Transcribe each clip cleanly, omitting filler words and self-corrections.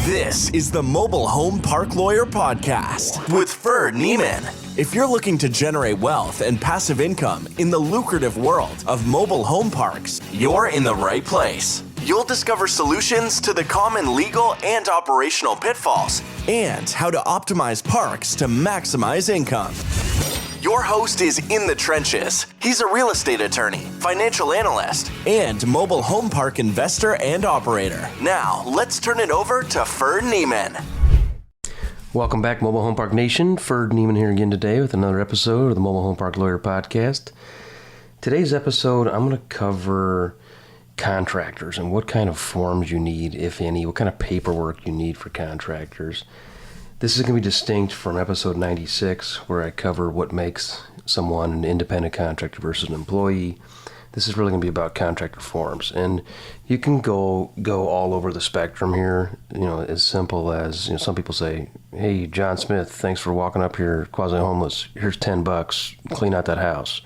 This is the Mobile Home Park Lawyer Podcast with Ferd. If you're looking to generate wealth and passive income in the lucrative world of mobile home parks, you're in the right place. You'll discover solutions to the common legal and operational pitfalls and how to optimize parks to maximize income. Your host is in the trenches. He's a real estate attorney, financial analyst, and mobile home park investor and operator. Now, let's turn it over to Ferd. Welcome back, Mobile Home Park Nation. Ferd here again today with another episode of the Mobile Home Park Lawyer Podcast. Today's episode, I'm going to cover contractors and what kind of forms you need, if any, what kind of paperwork you need for contractors. This is going to be distinct from episode 96, where I cover what makes someone an independent contractor versus an employee. This is really going to be about contractor forms, and you can go all over the spectrum here. As simple as some people say, "Hey, John Smith, thanks for walking up here, quasi-homeless. Here's $10, clean out that house."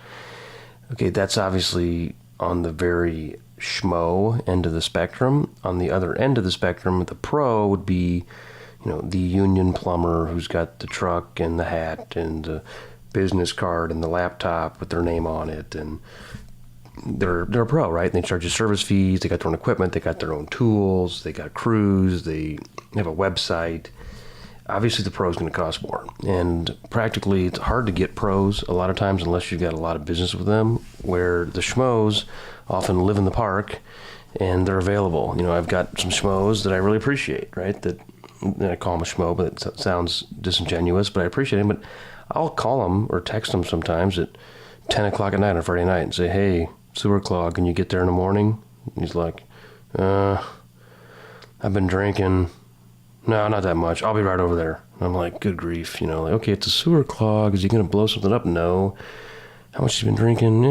Okay, that's obviously on the very Schmo end of the spectrum. On the other end of the spectrum, the pro would be, the union plumber who's got the truck and the hat and the business card and the laptop with their name on it, and they're a pro, right? And they charge you service fees, they got their own equipment, they got their own tools, they got crews, they have a website. Obviously the pro is going to cost more, and practically it's hard to get pros a lot of times unless you've got a lot of business with them, where the Schmos often live in the park and they're available. I've got some Schmos that I really appreciate, right? That I call them a Schmo, but it sounds disingenuous, but I appreciate him. But I'll call them or text them sometimes at 10 o'clock at night on Friday night and say, "Hey, sewer clog, can you get there in the morning?" And he's like, "I've been drinking. No, not that much. I'll be right over there." And I'm like, good grief. Okay, it's a sewer clog. Is he going to blow something up? No. How much has he been drinking?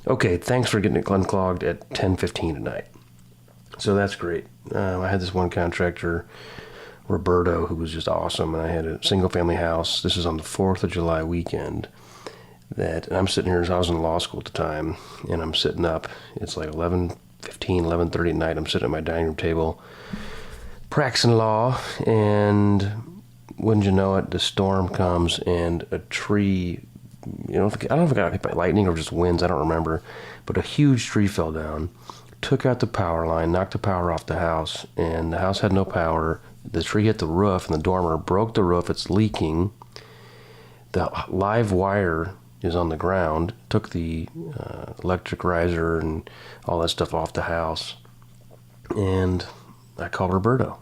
Okay, thanks for getting it unclogged at 10:15 at night. So that's great. I had this one contractor, Roberto, who was just awesome, and I had a single-family house. This is on the 4th of July weekend. And I'm sitting here, I was in law school at the time, and I'm sitting up. It's like 11:15, 11:30 at night. I'm sitting at my dining room table, practicing law, and wouldn't you know it, the storm comes, and a tree, I don't know if it got hit by lightning or just winds, I don't remember, but a huge tree fell down, took out the power line, knocked the power off the house, and the house had no power. The tree hit the roof, and the dormer broke the roof. It's leaking. The live wire is on the ground. Took the electric riser and all that stuff off the house. And I called Roberto.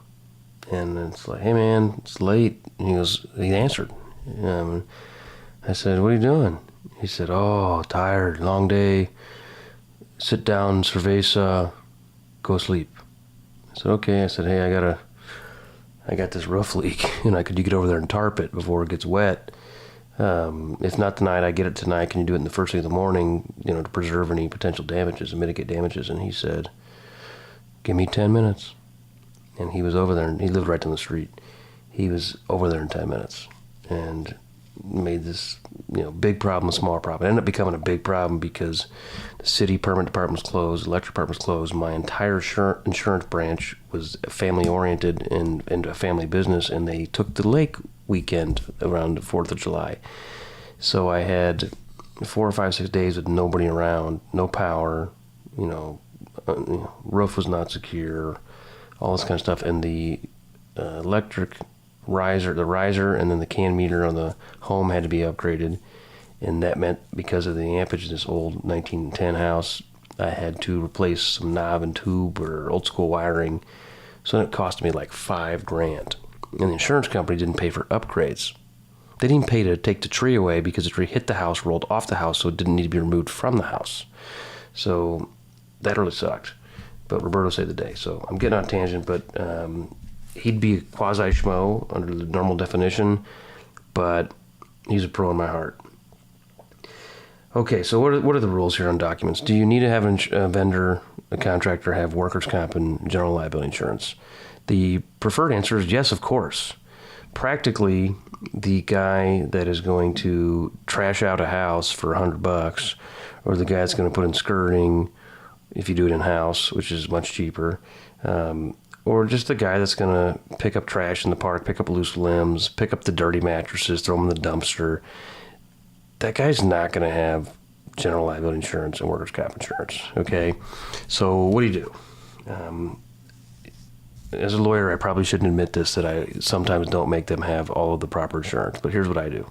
And it's like, "Hey man, it's late." And he answered. I said, "What are you doing?" He said, "Oh, tired, long day. Sit down, cerveza, go sleep." I said, "Okay." I said, "Hey, I got this roof leak. Could you get over there and tarp it before it gets wet? If not tonight, I get it tonight. Can you do it in the first thing in the morning, to preserve any potential damages and mitigate damages?" And he said, "Give me 10 minutes. And he was over there, and he lived right down the street. He was over there in 10 minutes and made this, big problem a smaller problem. It ended up becoming a big problem because the city permit department was closed, electric department was closed. My entire insurance branch was family-oriented and a family business, and they took the lake weekend around the 4th of July. So I had 4 or 5, 6 days with nobody around, no power, roof was not secure, all this kind of stuff. And the electric riser and then the can meter on the home had to be upgraded. And that meant, because of the ampage of this old 1910 house, I had to replace some knob and tube or old school wiring. So it cost me like $5,000. And the insurance company didn't pay for upgrades. They didn't pay to take the tree away because the tree hit the house, rolled off the house, so it didn't need to be removed from the house. So that really sucked. But Roberto saved the day. So I'm getting on a tangent, but he'd be a quasi-Schmo under the normal definition, but he's a pro in my heart. Okay, so what are the rules here on documents? Do you need to have a vendor, a contractor, have workers' comp and general liability insurance? The preferred answer is yes, of course. Practically, the guy that is going to trash out a house for $100, or the guy that's going to put in skirting, if you do it in-house, which is much cheaper, or just the guy that's going to pick up trash in the park, pick up loose limbs, pick up the dirty mattresses, throw them in the dumpster, that guy's not going to have general liability insurance and workers' comp insurance, okay? So what do? As a lawyer, I probably shouldn't admit this, that I sometimes don't make them have all of the proper insurance, but here's what I do.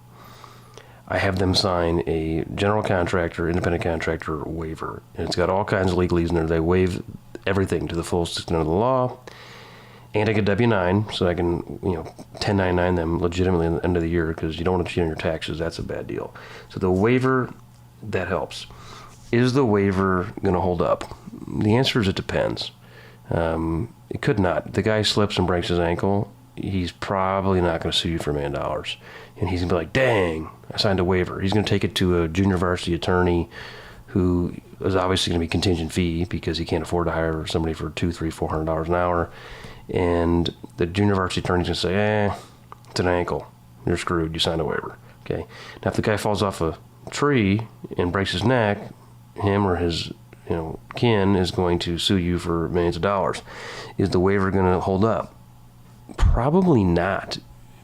I have them sign a general contractor, independent contractor waiver, and it's got all kinds of legalese in there. They waive everything to the fullest extent of the law, and I get W-9, so I can, 1099 them legitimately at the end of the year, because you don't want to cheat on your taxes. That's a bad deal. So the waiver, that helps. Is the waiver going to hold up? The answer is it depends. It could not. The guy slips and breaks his ankle, he's probably not going to sue you for $1 million. And he's going to be like, dang, I signed a waiver. He's going to take it to a junior varsity attorney who is obviously going to be contingent fee because he can't afford to hire somebody for $200, $300, $400 an hour. And the junior varsity attorney's going to say, it's an ankle. You're screwed. You signed a waiver. Okay. Now, if the guy falls off a tree and breaks his neck, him or his kin is going to sue you for millions of dollars. Is the waiver going to hold up? Probably not,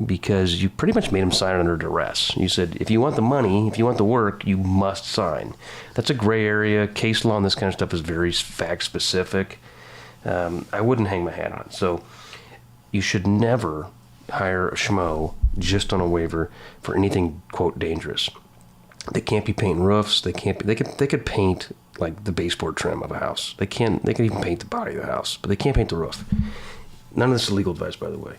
because you pretty much made him sign it under duress. You said, if you want the money, if you want the work, you must sign. That's a gray area. Case law and this kind of stuff is very fact specific. I wouldn't hang my hat on it. So you should never hire a Schmo just on a waiver for anything, quote, dangerous. They can't be painting roofs. They could paint like the baseboard trim of a house. They can even paint the body of the house, but they can't paint the roof. None of this is legal advice, by the way.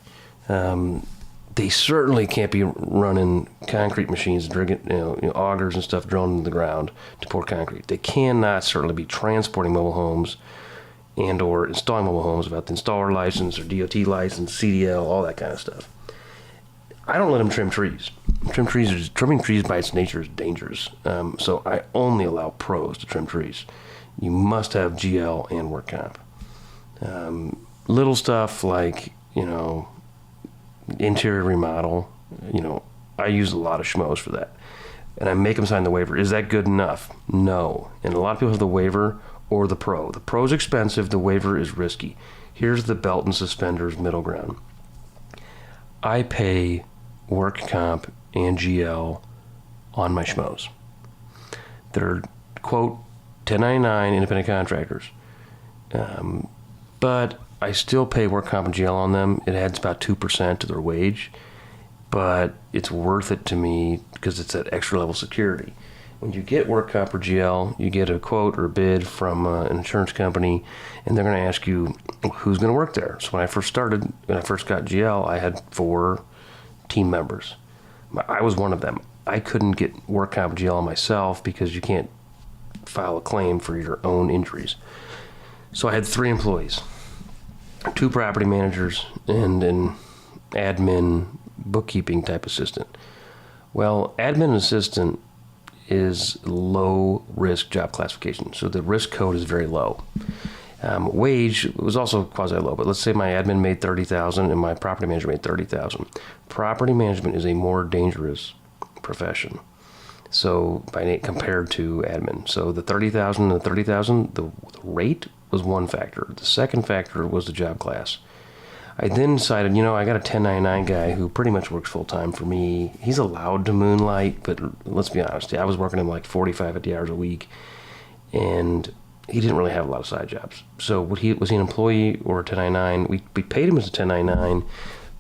They certainly can't be running concrete machines, augers and stuff drilling into the ground to pour concrete. They cannot certainly be transporting mobile homes and or installing mobile homes without the installer license or DOT license, CDL, all that kind of stuff. I don't let them trim trees. Trimming trees by its nature is dangerous. So I only allow pros to trim trees. You must have GL and work comp. Little stuff like, interior remodel, I use a lot of Schmos for that. And I make them sign the waiver. Is that good enough? No. And a lot of people have the waiver or the pro. The pro's expensive, the waiver is risky. Here's the belt and suspenders middle ground. I pay work comp and GL on my Schmos. They're, quote, 1099 independent contractors. But I still pay work comp and GL on them. It adds about 2% to their wage, but it's worth it to me because it's that extra level security. When you get work comp or GL, you get a quote or a bid from an insurance company, and they're going to ask you who's going to work there. So when I first got GL, I had 4 team members. I was one of them. I couldn't get work comp GL myself because you can't file a claim for your own injuries. So I had 3 employees, 2 property managers, and an admin bookkeeping type assistant. Well, admin assistant is low risk job classification, so the risk code is very low. Wage was also quasi low, but let's say my admin made $30,000 and my property manager made $30,000. Property management is a more dangerous profession, so compared to admin. So the $30,000 and the $30,000, the rate was one factor. The second factor was the job class. I then decided, I got a 1099 guy who pretty much works full time for me. He's allowed to moonlight, but let's be honest, I was working him like 45, 50 hours a week, and he didn't really have a lot of side jobs. So was he an employee or a 1099? We paid him as a 1099,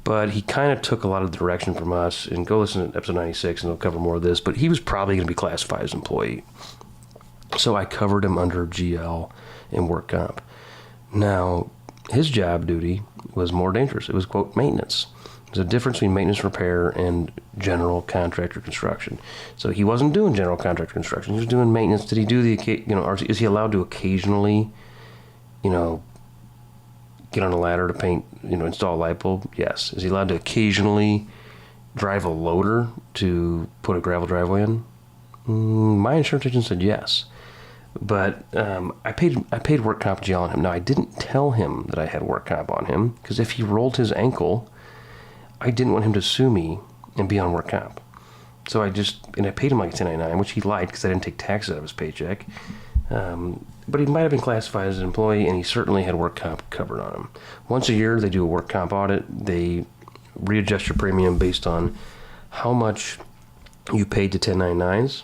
but he kind of took a lot of the direction from us. And go listen to episode 96, and we'll cover more of this. But he was probably going to be classified as an employee. So I covered him under GL and work comp. Now, his job duty was more dangerous. It was, quote, maintenance. There's a difference between maintenance repair and general contractor construction. So he wasn't doing general contractor construction. He was doing maintenance. Did he do or is he allowed to occasionally, get on a ladder to paint, install a light bulb? Yes. Is he allowed to occasionally drive a loader to put a gravel driveway in? My insurance agent said yes. But I paid work comp GL on him. Now, I didn't tell him that I had work comp on him, because if he rolled his ankle, I didn't want him to sue me and be on work comp. So I paid him like a 1099, which he liked because I didn't take taxes out of his paycheck. But he might have been classified as an employee, and he certainly had work comp covered on him. Once a year, they do a work comp audit. They readjust your premium based on how much you paid to 1099s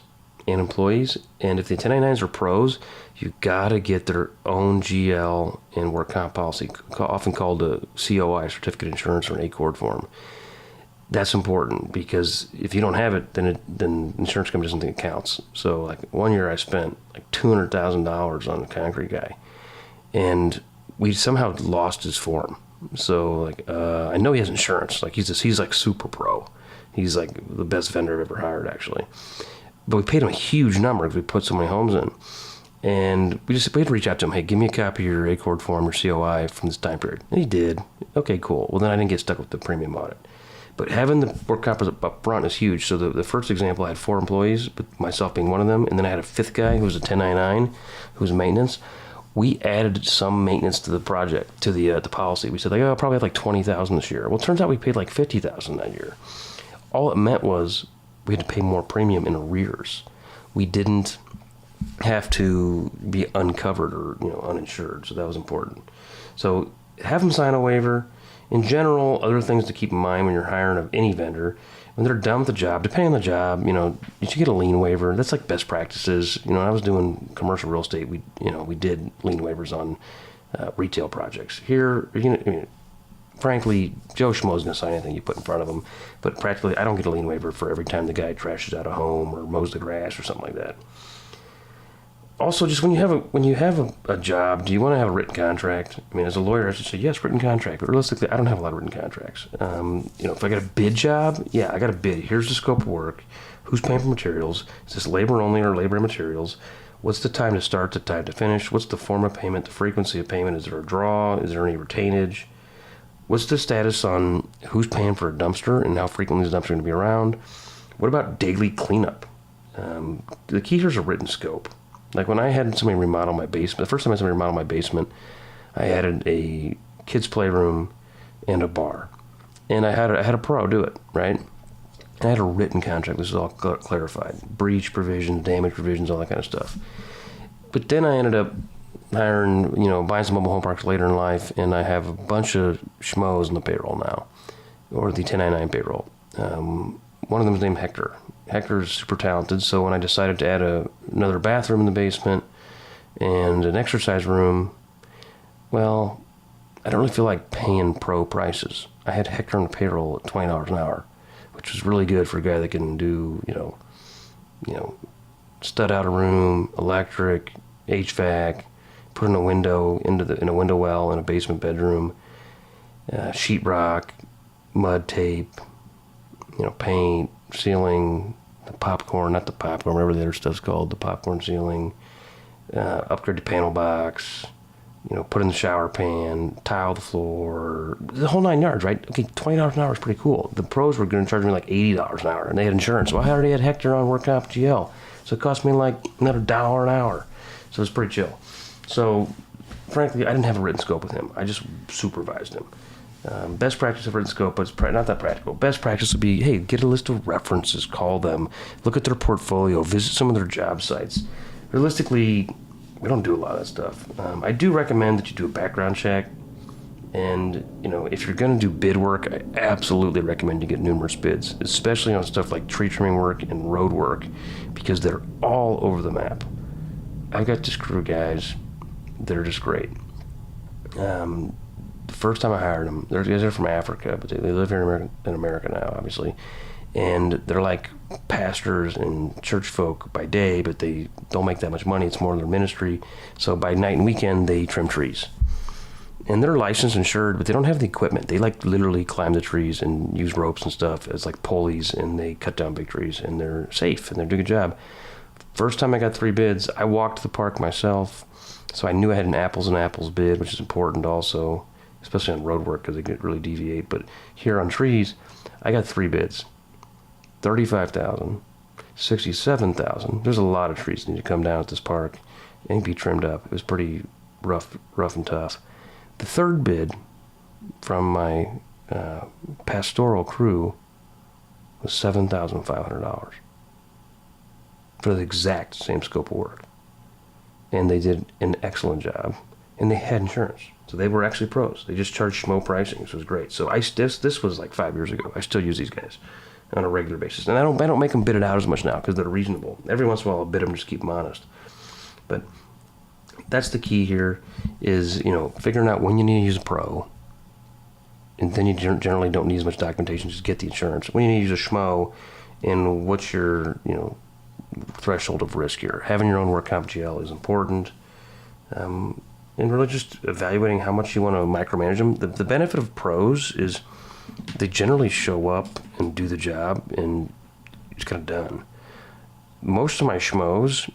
and employees. And if the 1099s are pros, you got to get their own GL and work comp policy, often called a COI, Certificate of Insurance, or an ACORD form. That's important because if you don't have it, then the insurance company doesn't think it counts. So like one year I spent like $200,000 on a concrete guy, and we somehow lost his form. So like I know he has insurance. Like he's like super pro. He's like the best vendor I've ever hired actually. But we paid him a huge number because we put so many homes in. And we had to reach out to him. Hey, give me a copy of your ACORD form, your COI from this time period. And he did. Okay, cool. Well, then I didn't get stuck with the premium audit. But having the work comp up front is huge. So the first example, I had 4 employees, with myself being one of them, and then I had a 5th guy who was a 1099, who was maintenance. We added some maintenance to the project, to the policy. We said, like, oh, I'll probably have like $20,000 this year. Well, it turns out we paid like $50,000 that year. All it meant was we had to pay more premium in arrears. We didn't have to be uncovered or uninsured, so that was important. So have them sign a waiver. In general, other things to keep in mind when you're hiring any vendor, when they're done with the job, depending on the job, you should get a lien waiver. That's like best practices. When I was doing commercial real estate, we did lien waivers on retail projects. Here, frankly, Joe Schmo is going to sign anything you put in front of him, but practically I don't get a lien waiver for every time the guy trashes out a home or mows the grass or something like that. Also, just when you have a job, do you want to have a written contract? I mean, as a lawyer, I should say yes, written contract. But realistically, I don't have a lot of written contracts. If I got a bid job, yeah, I got a bid. Here's the scope of work. Who's paying for materials? Is this labor only or labor and materials? What's the time to start, the time to finish? What's the form of payment, the frequency of payment? Is there a draw? Is there any retainage? What's the status on who's paying for a dumpster and how frequently is the dumpster going to be around? What about daily cleanup? The key here is a written scope. Like when I had somebody remodel my basement, the first time I had somebody remodel my basement, I added a kids' playroom and a bar. And I had a pro do it, right? And I had a written contract. This is all clarified. Breach provisions, damage provisions, all that kind of stuff. But then I ended up hiring, buying some mobile home parks later in life, and I have a bunch of Schmos on the payroll now, or the 1099 payroll. One of them is named Hector. Hector's super talented, so when I decided to add another bathroom in the basement and an exercise room, well, I don't really feel like paying pro prices. I had Hector on the payroll at $20 an hour, which was really good for a guy that can do, stud out a room, electric, HVAC, put in a window in a window well in a basement bedroom, sheetrock, mud tape, paint, ceiling, whatever the other stuff's called, the popcorn ceiling, upgrade the panel box, put in the shower pan, tile the floor, the whole 9 yards, right? Okay, $20 an hour is pretty cool. The pros were going to charge me like $80 an hour, and they had insurance. Well, I already had Hector on work comp GL, so it cost me like another $1 an hour. So it's pretty chill. So, frankly, I didn't have a written scope with him. I just supervised him. Best practice of written scope, but it's not that practical. Best practice would be, hey, get a list of references, call them, look at their portfolio, visit some of their job sites. Realistically, we don't do a lot of that stuff. I do recommend that you do a background check, and if you're going to do bid work, I absolutely recommend you get numerous bids, especially on stuff like tree trimming work and road work, because they're all over the map. I've got this crew guys that are just great. The first time I hired them, they're from Africa, but they live here in America now, obviously. And they're like pastors and church folk by day, but they don't make that much money. It's more their ministry. So by night and weekend, they trim trees. And they're licensed and insured, but they don't have the equipment. They like literally climb the trees and use ropes and stuff as like pulleys, and they cut down big trees, and they're safe, and they do a good job. First time I got 3 bids, I walked the park myself, so I knew I had an apples and apples bid, which is important also, especially on road work because they could really deviate. But here on trees, I got 3 bids. $35,000, $67,000. There's a lot of trees that need to come down at this park and be trimmed up. It was pretty rough and tough. The third bid from my pastoral crew was $7,500 for the exact same scope of work. and they did an excellent job, and they had insurance. So they were actually pros. They just charged Schmo pricing, which was great. So this was like 5 years ago. I still use these guys on a regular basis. And I don't make them bid it out as much now because they're reasonable. Every once in a while I'll bid them, just keep them honest. But that's the key here is, figuring out when you need to use a pro. And then you generally don't need as much documentation, just get the insurance. When you need to use a Schmo, and what's your, threshold of risk here. Having your own work comp GL is important. And really just evaluating how much you want to micromanage them. The benefit of pros is they generally show up and do the job, and it's kind of done. Most of my Schmos,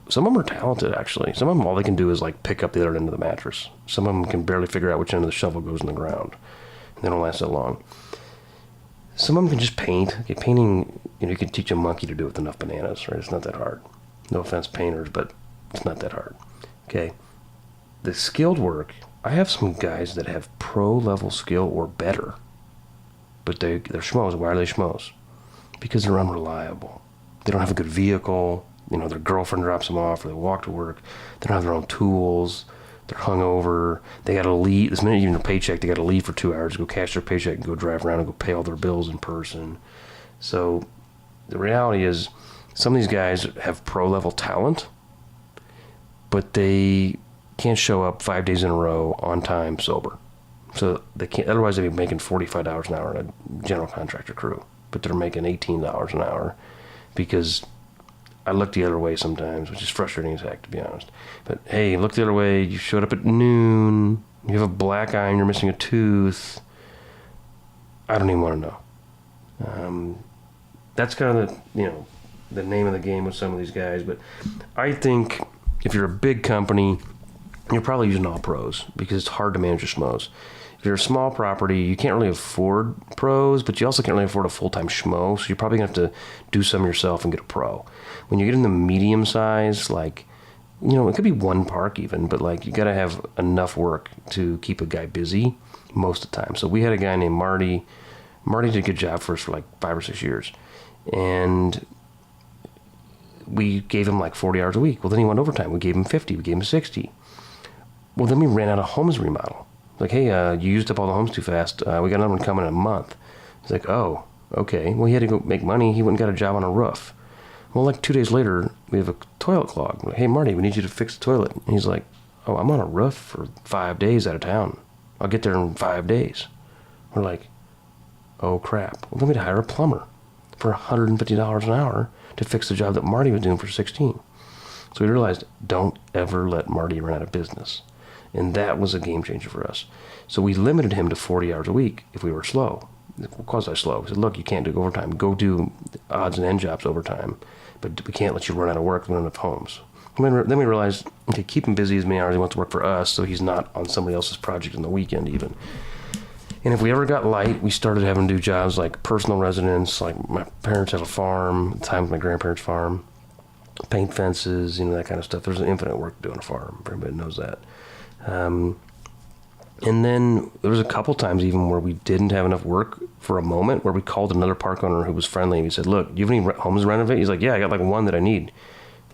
some of them are talented, actually. Some of them, all they can do is like pick up the other end of the mattress. Some of them can barely figure out which end of the shovel goes in the ground. And they don't last that long. Some of them can just paint. Okay, painting, you can teach a monkey to do it with enough bananas, right? It's not that hard. No offense, painters, but it's not that hard. Okay. The skilled work, I have some guys that have pro-level skill or better, but they're Schmos. Why are they Schmos? Because they're unreliable. They don't have a good vehicle. Their girlfriend drops them off, or they walk to work. They don't have their own tools. They're hungover. They got to leave. This minute, even their paycheck, they got to leave for 2 hours to go cash their paycheck and go drive around and go pay all their bills in person. So the reality is, some of these guys have pro-level talent, but they can't show up 5 days in a row on time sober. So they can't. Otherwise, they'd be making $45 an hour in a general contractor crew, but they're making $18 an hour because I look the other way sometimes, which is frustrating as heck, to be honest. But hey, look the other way. You showed up at noon. You have a black eye and you're missing a tooth. I don't even want to know. That's kind of the name of the game with some of these guys. But I think if you're a big company, you're probably using all pros because it's hard to manage your Schmos. If you're a small property, you can't really afford pros, but you also can't really afford a full-time Schmo, so you're probably going to have to do some yourself and get a pro. When you get in the medium size, it could be one park even, but you got to have enough work to keep a guy busy most of the time. So we had a guy named Marty. Marty did a good job for us for 5 or 6 years. And we gave him 40 hours a week. Well, then he went overtime. We gave him 50. We gave him 60. Well, then we ran out of homes remodel. Hey, you used up all the homes too fast. We got another one coming in a month. He's like, oh, okay. Well, he had to go make money. He went and got a job on a roof. Well, 2 days later, we have a toilet clog. Like, hey, Marty, we need you to fix the toilet. And he's like, oh, I'm on a roof for 5 days out of town. I'll get there in 5 days. We're like, oh, crap. Well, then we'd hire a plumber for $150 an hour to fix the job that Marty was doing for 16. So we realized, don't ever let Marty run out of business. And that was a game changer for us. So we limited him to 40 hours a week if we were slow. Quasi-slow. We said, look, you can't do overtime. Go do odds and end jobs overtime. But we can't let you run out of work. We don't have enough homes. Then we realized, okay, keep him busy as many hours he wants to work for us so he's not on somebody else's project on the weekend even. And if we ever got light, we started having to do jobs like personal residence, like my parents have a farm, at the time my grandparents' farm, paint fences, that kind of stuff. There's infinite work to do on a farm. Everybody knows that. And then there was a couple times even where we didn't have enough work for a moment where we called another park owner who was friendly and we said, look, do you have any homes to renovate? He's like, yeah, I got one that I need.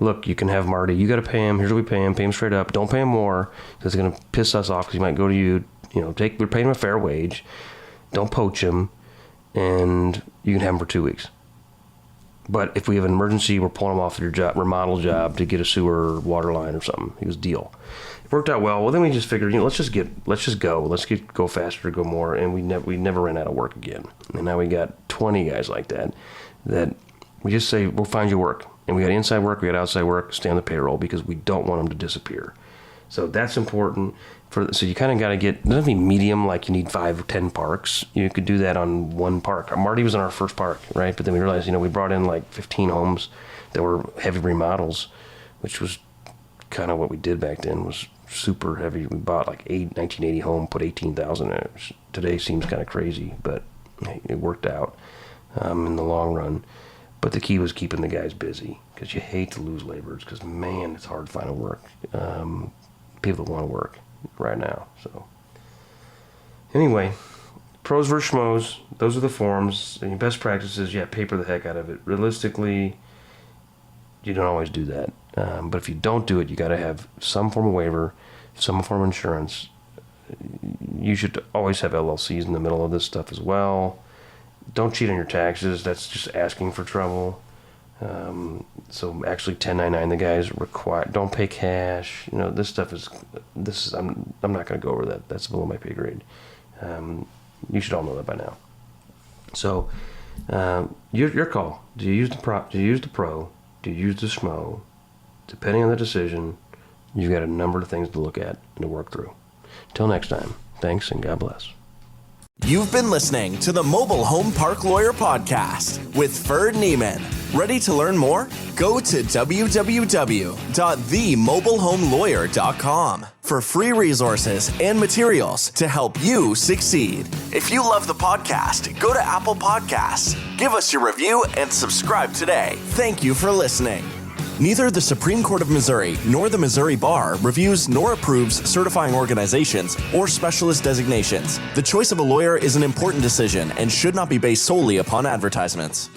Look, you can have Marty. You got to pay him. Here's what we pay him straight up. Don't pay him more because it's going to piss us off because he might go to you. We're paying him a fair wage. Don't poach him. And you can have him for 2 weeks. But if we have an emergency, we're pulling him off your job, remodel job to get a sewer or water line or something. He was deal. It worked out well. Well, then we just figured, let's just go. Let's go faster, go more. And we never ran out of work again. And now we got 20 guys like that we just say, we'll find you work. And we got inside work, we got outside work, stay on the payroll because we don't want them to disappear. So that's important. So you kind of got to get, it doesn't have to be medium like you need 5 or 10 parks. You could do that on one park. Marty was on our first park, right? But then we realized, we brought in 15 homes that were heavy remodels, which was kind of what we did back then, was super heavy. We bought 1980 home, put 18,000 in it, which today seems kind of crazy, but it worked out in the long run. But the key was keeping the guys busy because you hate to lose laborers because, man, it's hard finding work. People that want to work right now. So anyway, pros versus schmos, those are the forms. And your best practices, paper the heck out of it. Realistically, you don't always do that. But if you don't do it, you got to have some form of waiver, some form of insurance. You should always have LLCs in the middle of this stuff as well. Don't cheat on your taxes. That's just asking for trouble. So actually 1099 the guys require, don't pay cash. This stuff is I'm not going to go over that. That's below my pay grade. You should all know that by now. So your call. Do you use the pro? Do you use the pro? Do you use the Schmo? Depending on the decision, you've got a number of things to look at and to work through. Till next time, thanks and God bless. You've been listening to the Mobile Home Park Lawyer Podcast with Ferd Neiman. Ready to learn more? Go to www.themobilehomelawyer.com for free resources and materials to help you succeed. If you love the podcast, go to Apple Podcasts, give us your review, and subscribe today. Thank you for listening. Neither the Supreme Court of Missouri nor the Missouri Bar reviews nor approves certifying organizations or specialist designations. The choice of a lawyer is an important decision and should not be based solely upon advertisements.